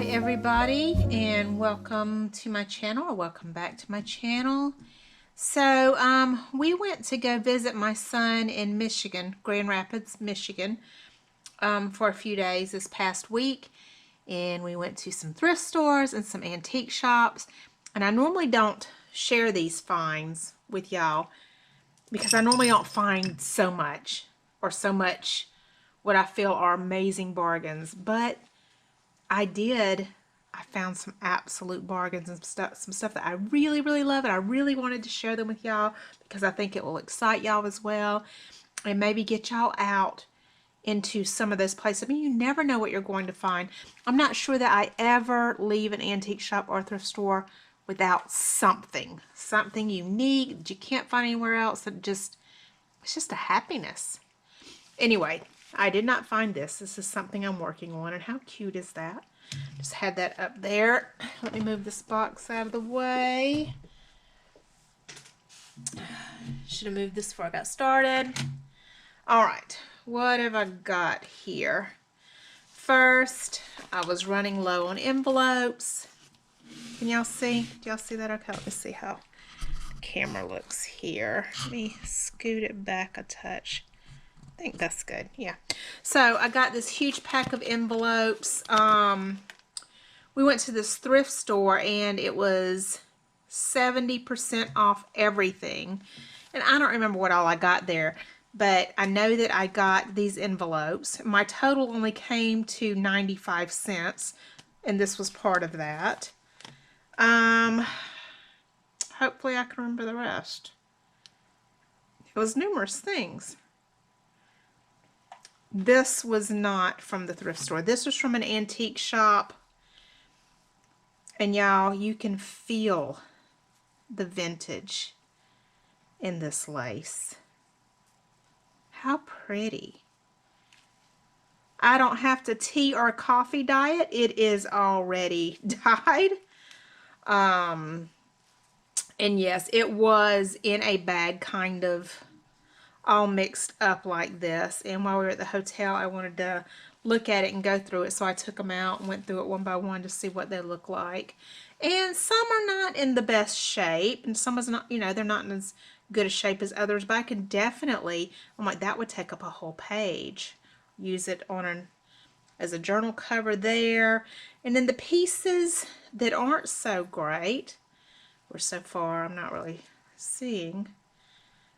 everybody, and welcome to my channel, or welcome back to my channel. So we went to go visit my son in Michigan, Grand Rapids, Michigan, for a few days this past week, and we went to some thrift stores and some antique shops. And I normally don't share these finds with y'all because I normally don't find so much what I feel are amazing bargains, but I found some absolute bargains and some stuff that I really, really love, and I really wanted to share them with y'all because I think it will excite y'all as well and maybe get y'all out into some of those places. I mean, you never know what you're going to find. I'm not sure that I ever leave an antique shop or thrift store without something unique that you can't find anywhere else. It's just a happiness. Anyway, I did not find this. This is something I'm working on, and how cute is that? Just had that up there. Let me move this box out of the way. Should have moved this before I got started. All right, what have I got here? First, I was running low on envelopes. Can y'all see? Do y'all see that? Okay, let me see how the camera looks here. Let me scoot it back a touch. I think that's good. Yeah. So I got this huge pack of envelopes. We went to this thrift store and it was 70% off everything. And I don't remember what all I got there, but I know that I got these envelopes. My total only came to 95 cents, and this was part of that. Hopefully I can remember the rest. It was numerous things. This was not from the thrift store. This was from an antique shop. And y'all, you can feel the vintage in this lace. How pretty. I don't have to tea or coffee dye it. It is already dyed. And yes, it was in a bag, kind of all mixed up like this. And while we were at the hotel, I wanted to look at it and go through it, so I took them out and went through it one by one to see what they look like. And some are not in the best shape, and some is not, you know, they're not in as good a shape as others, but I can definitely, I'm like, that would take up a whole page. Use it on as a journal cover there. And then the pieces that aren't so great, or so far I'm not really seeing,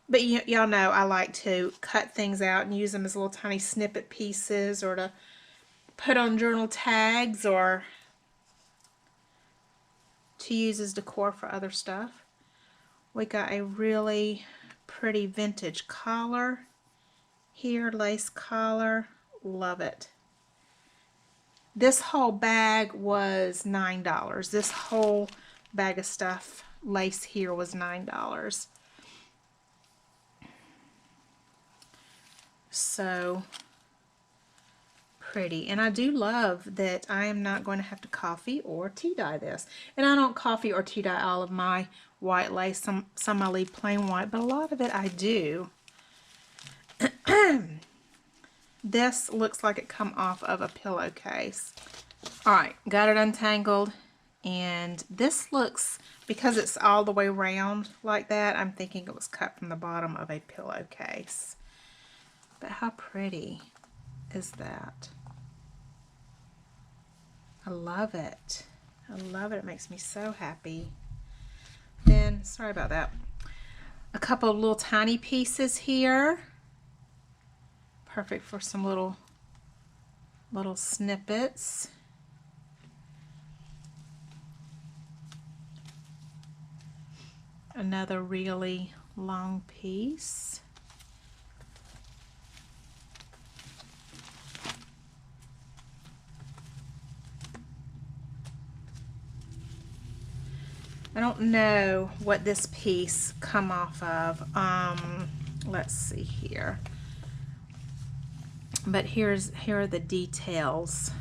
but y'all know I like to cut things out and use them as little tiny snippet pieces, or to put on journal tags, or to use as decor for other stuff. We got a really pretty vintage collar here, lace collar. Love it. This whole bag was $9. This whole bag of stuff, lace here, was $9. So pretty. And I do love that I am not going to have to coffee or tea dye this. And I don't coffee or tea dye all of my white lace. Some I leave plain white, but a lot of it I do. This looks like it come off of a pillowcase. Alright, got it untangled. And this looks, because it's all the way round like that, I'm thinking it was cut from the bottom of a pillowcase. But how pretty is that? I love it. I love it. It makes me so happy. Then, sorry about that, a couple of little tiny pieces here. Perfect for some little snippets. Another really long piece. I don't know what this piece come off of. Let's see here. But here are the details.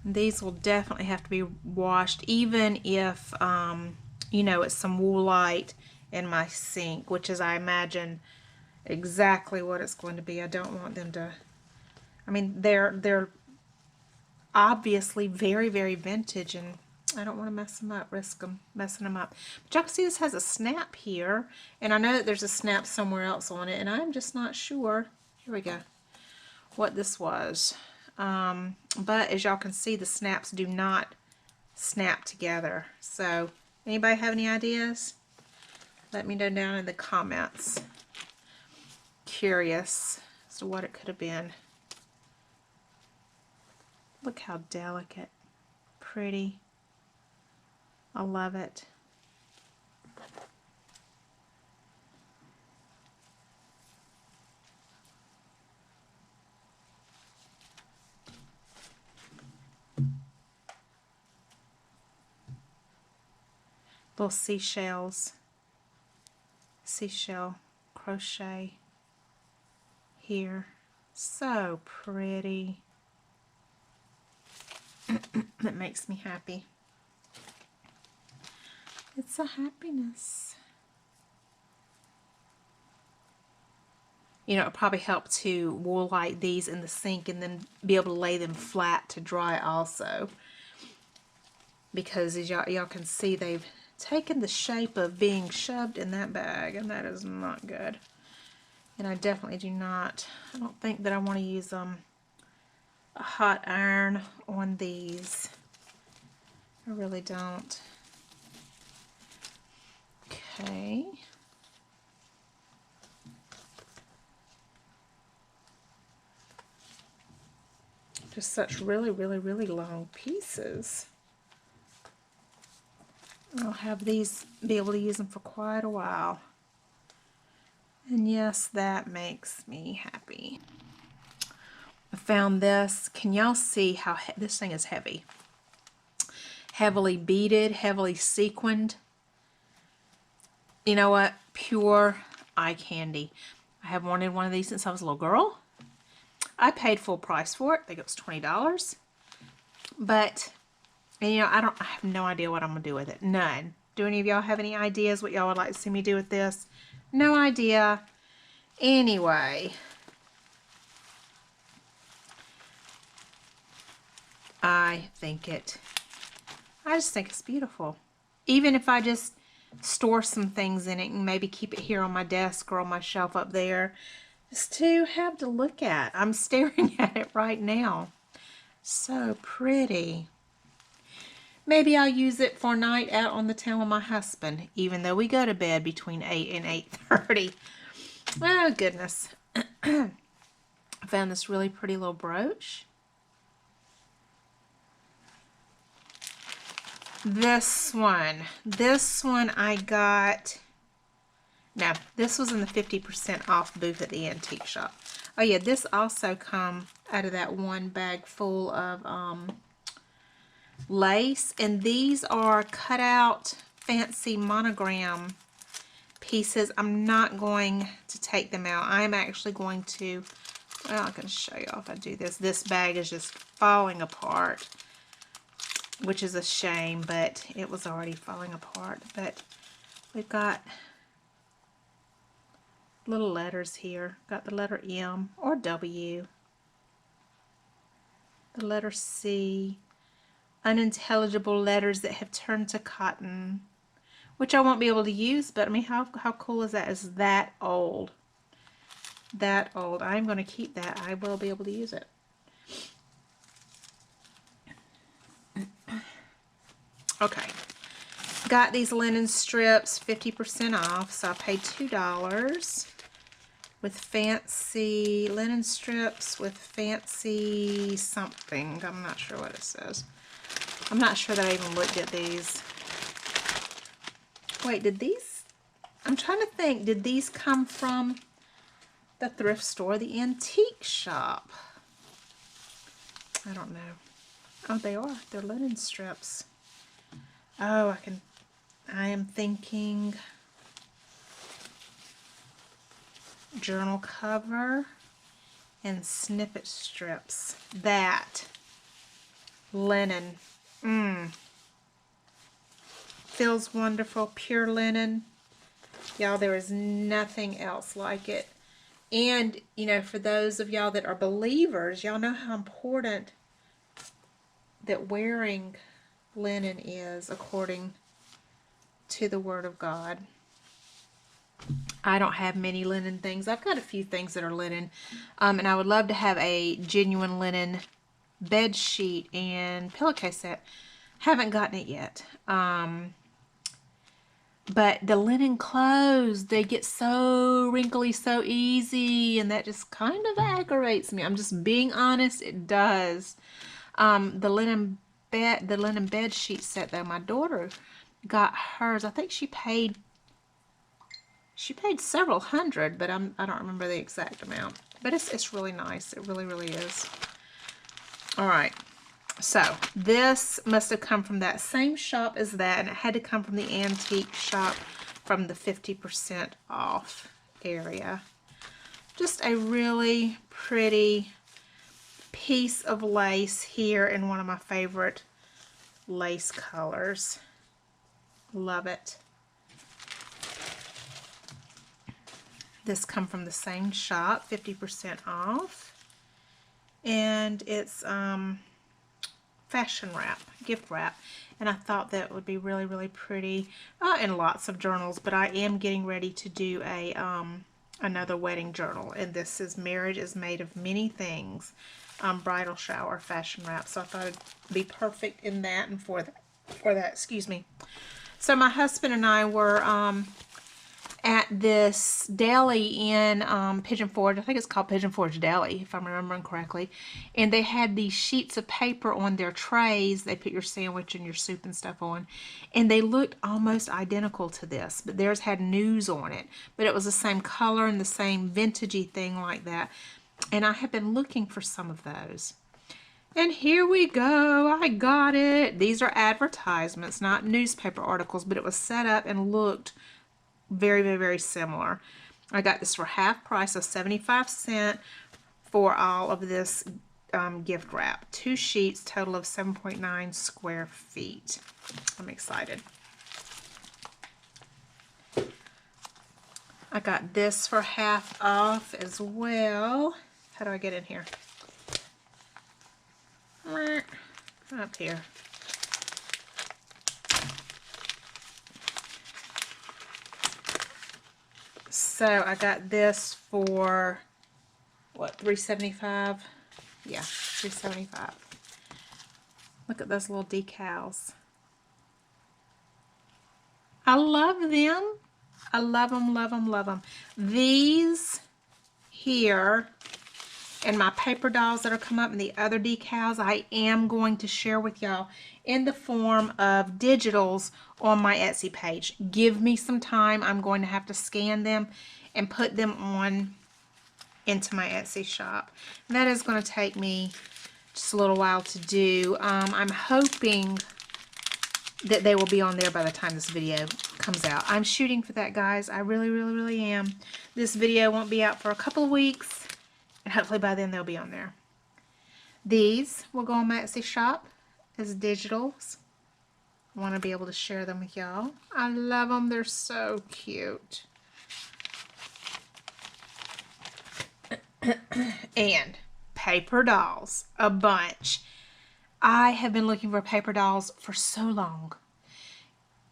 These will definitely have to be washed, even if you know, it's some woolite in my sink, which is, I imagine, exactly what it's going to be. I don't want them to, I mean, they're obviously very, very vintage, and I don't want to mess them up, risk them messing them up. But y'all can see this has a snap here, and I know that there's a snap somewhere else on it, and I'm just not sure. Here we go. What this was. But as y'all can see, the snaps do not snap together. So, anybody have any ideas? Let me know down in the comments. Curious as to what it could have been. Look how delicate. Pretty. I love it. Little seashells. Seashell crochet here. So pretty. That makes me happy. It's a happiness. You know, it probably helped to wool light these in the sink and then be able to lay them flat to dry also. Because as y'all can see, they've taken the shape of being shoved in that bag, and that is not good. And I definitely do not, I don't think that I want to use a hot iron on these. I really don't. Okay. Just such really, really, really long pieces. I'll have these, be able to use them for quite a while. And yes, that makes me happy. I found this. Can y'all see how this thing is heavy? Heavily beaded, heavily sequined. You know what? Pure eye candy. I have wanted one of these since I was a little girl. I paid full price for it. I think it was $20. But, and you know, I have no idea what I'm going to do with it. None. Do any of y'all have any ideas what y'all would like to see me do with this? No idea. Anyway. I just think it's beautiful. Even if I just store some things in it and maybe keep it here on my desk or on my shelf up there. Just to have to look at. I'm staring at it right now. So pretty. Maybe I'll use it for a night out on the town with my husband, even though we go to bed between 8 and 8:30. Oh, goodness. I found this really pretty little brooch. This one I got, no, this was in the 50% off booth at the antique shop. Oh yeah, this also come out of that one bag full of lace, and these are cut out fancy monogram pieces. I'm not going to take them out. I'm actually going to, well, I can show you if I do this. This bag is just falling apart, which is a shame, but it was already falling apart. But we've got little letters here. Got the letter M or W, the letter C, unintelligible letters that have turned to cotton, which I won't be able to use, but I mean, how cool is that? It's that old. That old. I'm going to keep that. I will be able to use it. Okay. Got these linen strips, 50% off, so I paid $2 with fancy linen strips with fancy something. I'm not sure what it says. I'm not sure that I even looked at these. Wait, did these? I'm trying to think. Did these come from the thrift store, the antique shop? I don't know. Oh, they are. They're linen strips. Oh, I am thinking journal cover and snippet strips. That linen. Feels wonderful. Pure linen. Y'all, there is nothing else like it. And, you know, for those of y'all that are believers, y'all know how important that wearing linen is according to the Word of God. I don't have many linen things. I've got a few things that are linen, and I would love to have a genuine linen bed sheet and pillowcase set. Haven't gotten it yet. But the linen clothes, they get so wrinkly so easy, and that just kind of aggravates me. I'm just being honest, it does. The linen bed sheet set though, my daughter got hers. I think she paid several hundred, but I don't remember the exact amount. But it's really nice. It really, really is. All right. So this must have come from that same shop as that, and it had to come from the antique shop from the 50% off area. Just a really pretty piece of lace here in one of my favorite lace colors. Love it. This come from the same shop, 50% off, and it's fashion wrap, gift wrap, and I thought that would be really, really pretty in lots of journals. But I am getting ready to do a another wedding journal, and this is Marriage is Made of Many Things, bridal shower fashion wrap. So I thought it'd be perfect in that and for that. Excuse me. So my husband and I were at this deli in Pigeon Forge. I think it's called Pigeon Forge Deli, if I'm remembering correctly. And they had these sheets of paper on their trays. They put your sandwich and your soup and stuff on. And they looked almost identical to this, but theirs had news on it. But it was the same color and the same vintagey thing like that. And I have been looking for some of those. And here we go. I got it. These are advertisements, not newspaper articles, but it was set up and looked very, very, very similar. I got this for half price of 75 cents for all of this gift wrap. 2 sheets, total of 7.9 square feet. I'm excited. I got this for half off as well. How do I get in here? Up here. So I got this for what, $3.75? Yeah, $3.75. Look at those little decals. I love them. I love them, love them, love them. These here and my paper dolls that are come up and the other decals I am going to share with y'all in the form of digitals on my Etsy page. Give me some time. I'm going to have to scan them and put them on into my Etsy shop. And that is going to take me just a little while to do. I'm hoping that they will be on there by the time this video comes out. I'm shooting for that, guys. I really, really, really am. This video won't be out for a couple of weeks, and hopefully by then they'll be on there. These will go on my Etsy shop as digitals. I want to be able to share them with y'all. I love them. They're so cute. And paper dolls, a bunch. I have been looking for paper dolls for so long.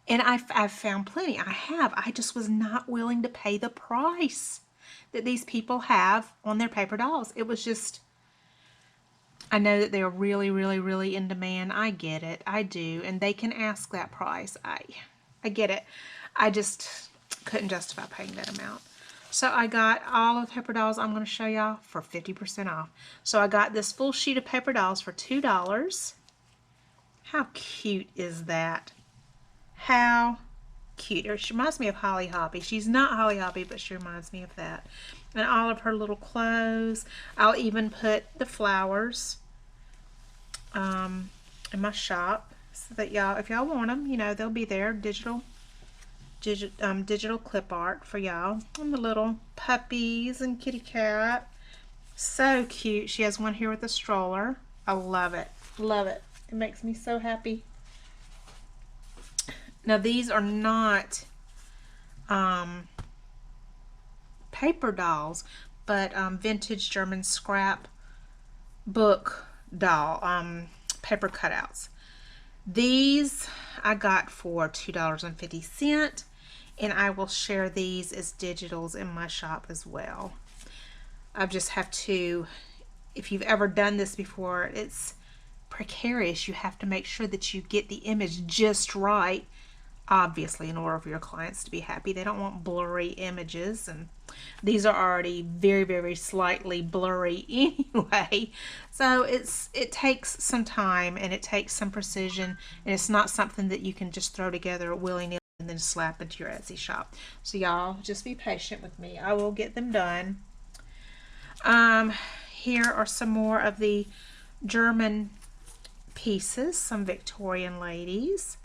And I've found plenty. I just was not willing to pay the price that these people have on their paper dolls. It was just, I know that they're really, really, really in demand. I get it. I do. And they can ask that price. I get it. I just couldn't justify paying that amount. So I got all of the paper dolls I'm going to show y'all for 50% off. So I got this full sheet of paper dolls for $2. How cute is that? How cute. She reminds me of Holly Hoppy. She's not Holly Hoppy, but she reminds me of that. And all of her little clothes. I'll even put the flowers in my shop so that y'all, if y'all want them, you know, they'll be there. Digital clip art for y'all. And the little puppies and kitty cat. So cute. She has one here with a stroller. I love it. Love it. It makes me so happy. Now these are not paper dolls, but vintage German scrap book doll, paper cutouts. These I got for $2.50, and I will share these as digitals in my shop as well. I just have to, if you've ever done this before, it's precarious. You have to make sure that you get the image just right, obviously, in order for your clients to be happy. They don't want blurry images, and these are already very, very slightly blurry anyway. So it takes some time, and it takes some precision, and it's not something that you can just throw together willy-nilly and then slap into your Etsy shop. So y'all just be patient with me. I will get them done. Here are some more of the German pieces, some Victorian ladies.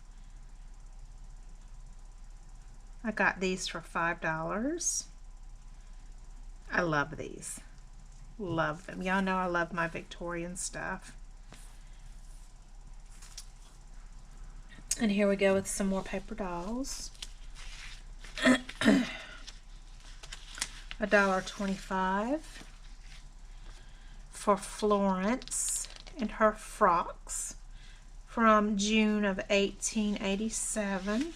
I got these for $5. I love these. Love them. Y'all know I love my Victorian stuff. And here we go with some more paper dolls. $1.25 for Florence and her frocks from June of 1887.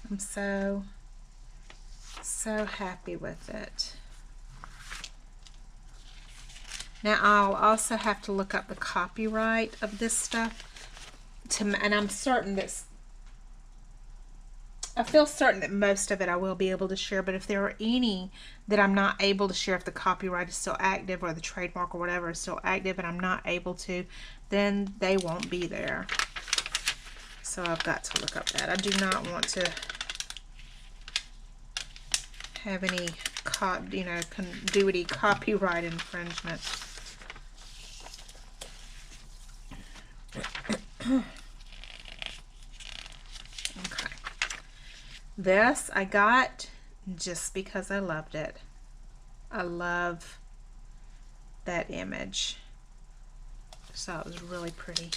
I'm so happy with it. Now I'll also have to look up the copyright of this stuff, and I'm certain that, I feel certain that most of it I will be able to share, but if there are any that I'm not able to share, if the copyright is still active or the trademark or whatever is still active and I'm not able to, then they won't be there. So I've got to look up that. I do not want to have any conduity copyright infringement. Okay. This I got just because I loved it. I love that image. So it was really pretty.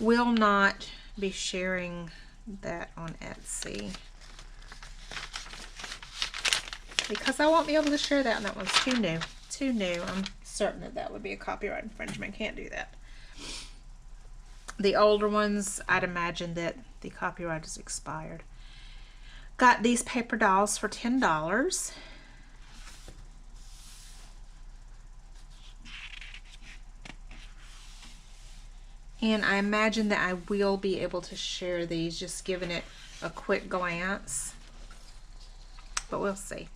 Will not be sharing that on Etsy because I won't be able to share that, and that one's too new. Too new. I'm certain that that would be a copyright infringement. Can't do that. The older ones, I'd imagine that the copyright is expired. Got these paper dolls for $10. And I imagine that I will be able to share these, just giving it a quick glance. But we'll see.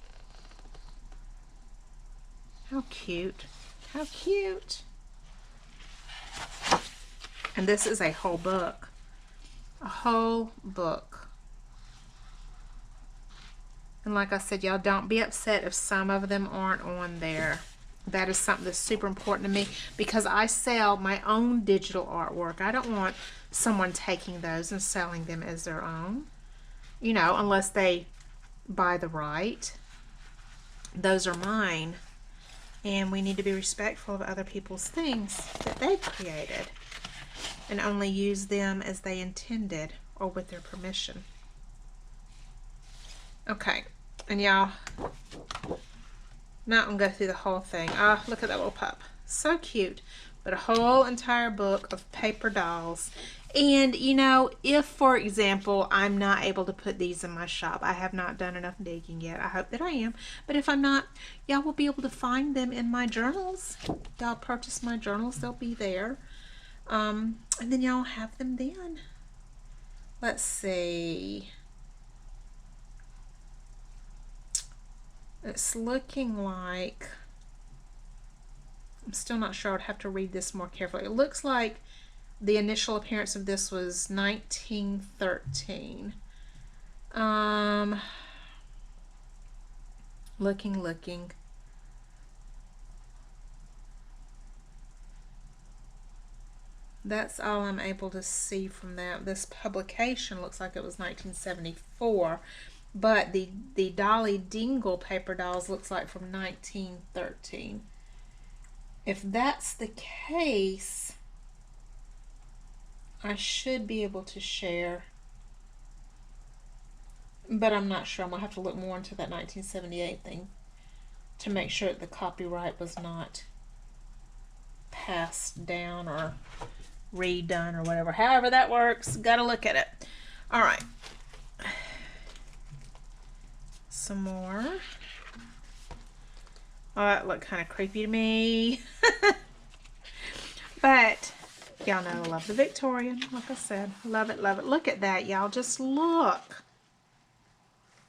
How cute. How cute. And this is a whole book. A whole book. And like I said, y'all, don't be upset if some of them aren't on there. That is something that's super important to me because I sell my own digital artwork. I don't want someone taking those and selling them as their own, you know, unless they buy the right. Those are mine, and we need to be respectful of other people's things that they've created and only use them as they intended or with their permission. Okay, and y'all, not gonna go through the whole thing. Ah, look at that little pup. So cute. But a whole entire book of paper dolls. And, you know, if, for example, I'm not able to put these in my shop, I have not done enough digging yet. I hope that I am. But if I'm not, y'all will be able to find them in my journals. Y'all purchase my journals. They'll be there. And then y'all have them then. Let's see. It's looking like, I'm still not sure. I'd have to read this more carefully. It looks like the initial appearance of this was 1913. Looking. That's all I'm able to see from that. This publication looks like it was 1974. But the Dolly Dingle paper dolls looks like from 1913. If that's the case, I should be able to share but I'm not sure. I'm going to have to look more into that 1978 thing to make sure that the copyright was not passed down or redone or whatever. However that works, got to look at it. All right. Some more. Oh, that looked kind of creepy to me. But y'all know I love the Victorian. Like I said, love it, love it. Look at that, y'all. Just look.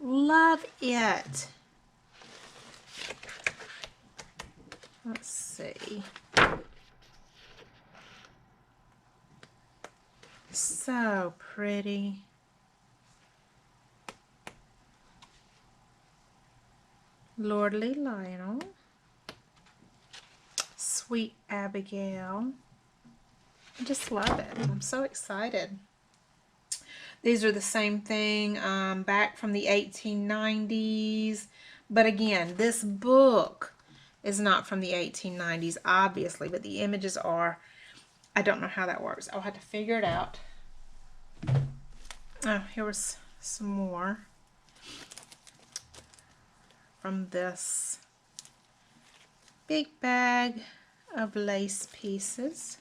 Love it. Let's see. So pretty. Lordly Lionel. Sweet Abigail. I just love it. I'm so excited. These are the same thing, back from the 1890s. But again, this book is not from the 1890s, obviously, but the images are. I don't know how that works. I'll have to figure it out. Oh, here was some more from this big bag of lace pieces.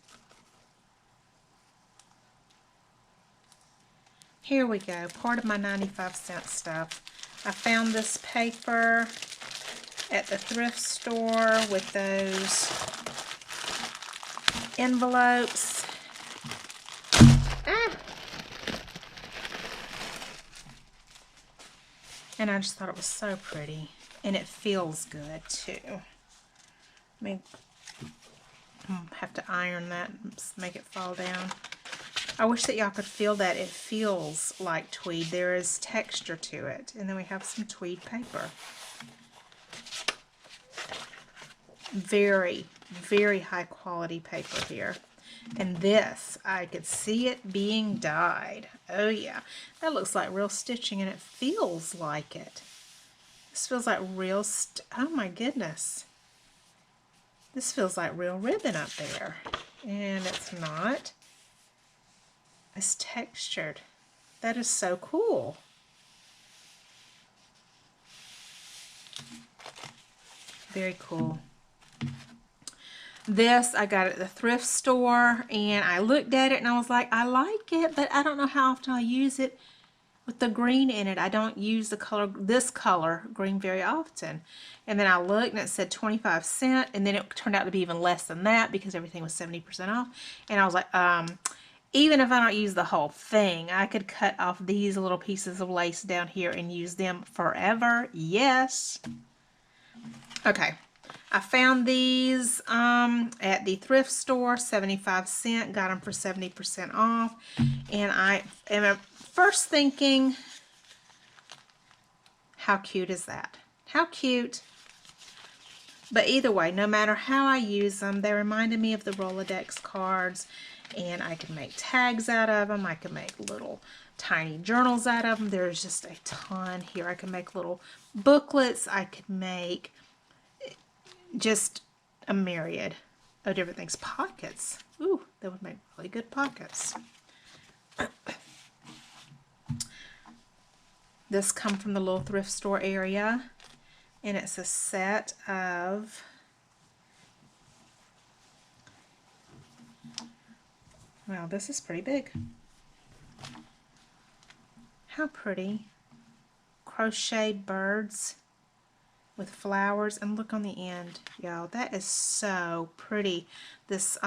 Here we go, part of my 95-cent stuff. I found this paper at the thrift store with those envelopes. And I just thought it was so pretty. And it feels good too. I mean, I'll have to iron that and make it fall down. I wish that y'all could feel that. It feels like tweed. There is texture to it. And then we have some tweed paper. Very, very high quality paper here. And this, I could see it being dyed. Oh yeah. That looks like real stitching and it feels like it. This feels like real, oh my goodness. This feels like real ribbon up there. And it's not. It's textured. That is so cool. Very cool. This I got at the thrift store and I looked at it and I was like, I like it, but I don't know how often I use it with the green in it. I don't use the color, this color green, very often. And then I looked and it said 25 cents, and then it turned out to be even less than that because everything was 70% off. And I was like, even if I don't use the whole thing, I could cut off these little pieces of lace down here and use them forever. Yes. Okay. I found these at the thrift store, 75 cents. Got them for 70% off. And I am first thinking, how cute is that? How cute. But either way, no matter how I use them, they reminded me of the Rolodex cards. And I can make tags out of them. I can make little tiny journals out of them. There's just a ton here. I can make little booklets. I could make just a myriad of different things. Pockets. Ooh, that would make really good pockets. This comes from the little thrift store area. And it's a set of wow, this is pretty big. How pretty. Crocheted birds with flowers. And look on the end, y'all. That is so pretty. This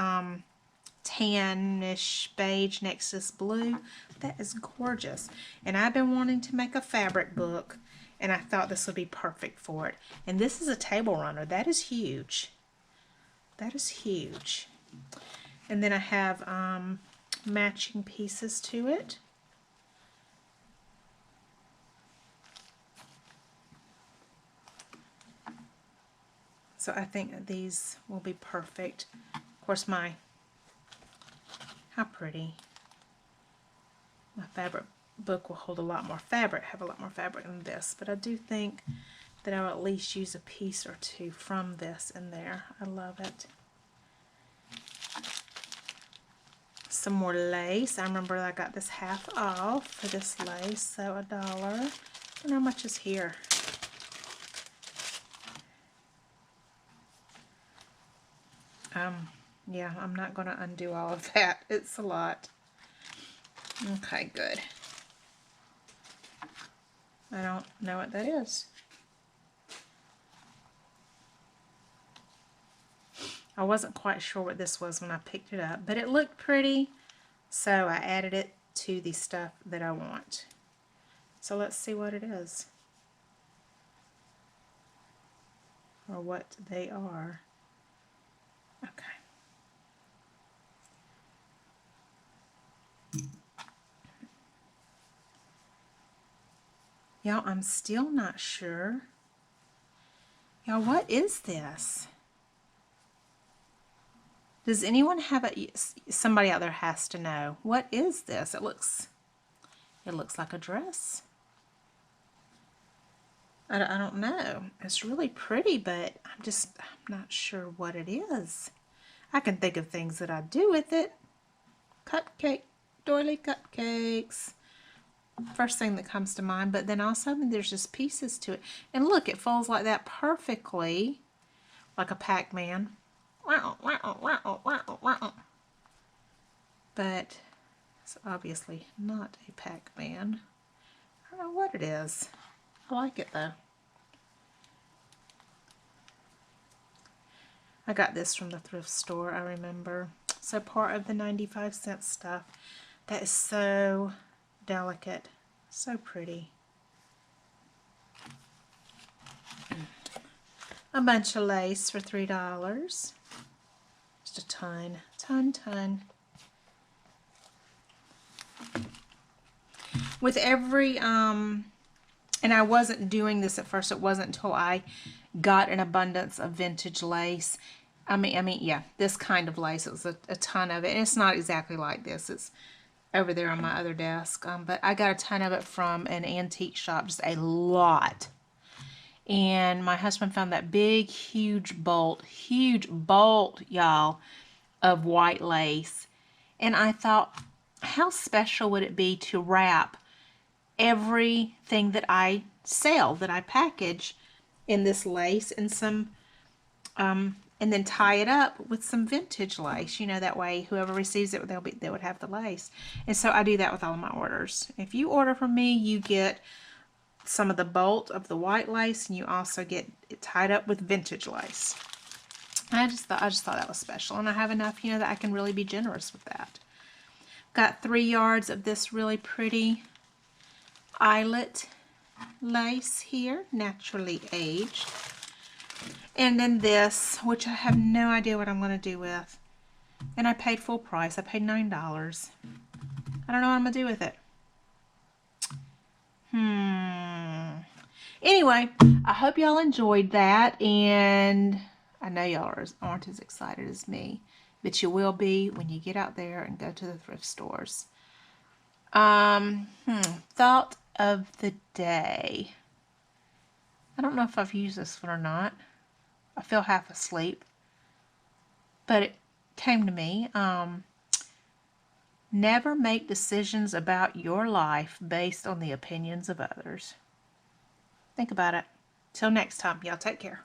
tannish beige next to this blue. That is gorgeous. And I've been wanting to make a fabric book. And I thought this would be perfect for it. And this is a table runner. That is huge. That is huge. And then I have matching pieces to it. So I think that these will be perfect. Of course, how pretty. My fabric book will hold a lot more fabric, have a lot more fabric than this. But I do think that I will at least use a piece or two from this in there. I love it. Some more lace. I remember I got this half off for this lace, so $1. And how much is here? Yeah, I'm not going to undo all of that. It's a lot. Okay, good. I don't know what that is. I wasn't quite sure what this was when I picked it up, but it looked pretty, so I added it to the stuff that I want. So let's see what it is, or what they are. Okay. Y'all, I'm still not sure. Y'all, what is this? Does anyone have a, somebody out there has to know. What is this? It looks like a dress. I don't know. It's really pretty, but I'm not sure what it is. I can think of things that I do with it. Cupcake, doily cupcakes. First thing that comes to mind, but then also there's just pieces to it. And look, it folds like that perfectly, like a Pac-Man. But it's obviously not a Pac-Man. I don't know what it is. I like it though. I got this from the thrift store, I remember. So part of the 95-cent stuff. That is so delicate. So pretty. A bunch of lace for $3. Just a ton. With every, and I wasn't doing this at first. It wasn't until I got an abundance of vintage lace. I mean, yeah, this kind of lace. It was a ton of it. And it's not exactly like this. It's over there on my other desk. But I got a ton of it from an antique shop. Just a lot. And my husband found that big, huge bolt, y'all, of white lace. And I thought, how special would it be to wrap everything that I sell, that I package, in this lace and some, and then tie it up with some vintage lace. You know, that way whoever receives it, they would have the lace. And so I do that with all of my orders. If you order from me, you get some of the bolt of the white lace, and you also get it tied up with vintage lace. I just thought that was special, and I have enough, you know, that I can really be generous with that. Got 3 yards of this really pretty eyelet lace here, naturally aged. And then this, which I have no idea what I'm going to do with. And I paid full price. I paid $9. I don't know what I'm going to do with it. Anyway, I hope y'all enjoyed that. And I know y'all aren't as excited as me. But you will be when you get out there and go to the thrift stores. Thought of the day. I don't know if I've used this one or not. I feel half asleep. But it came to me. Never make decisions about your life based on the opinions of others. Think about it. Till next time, y'all take care.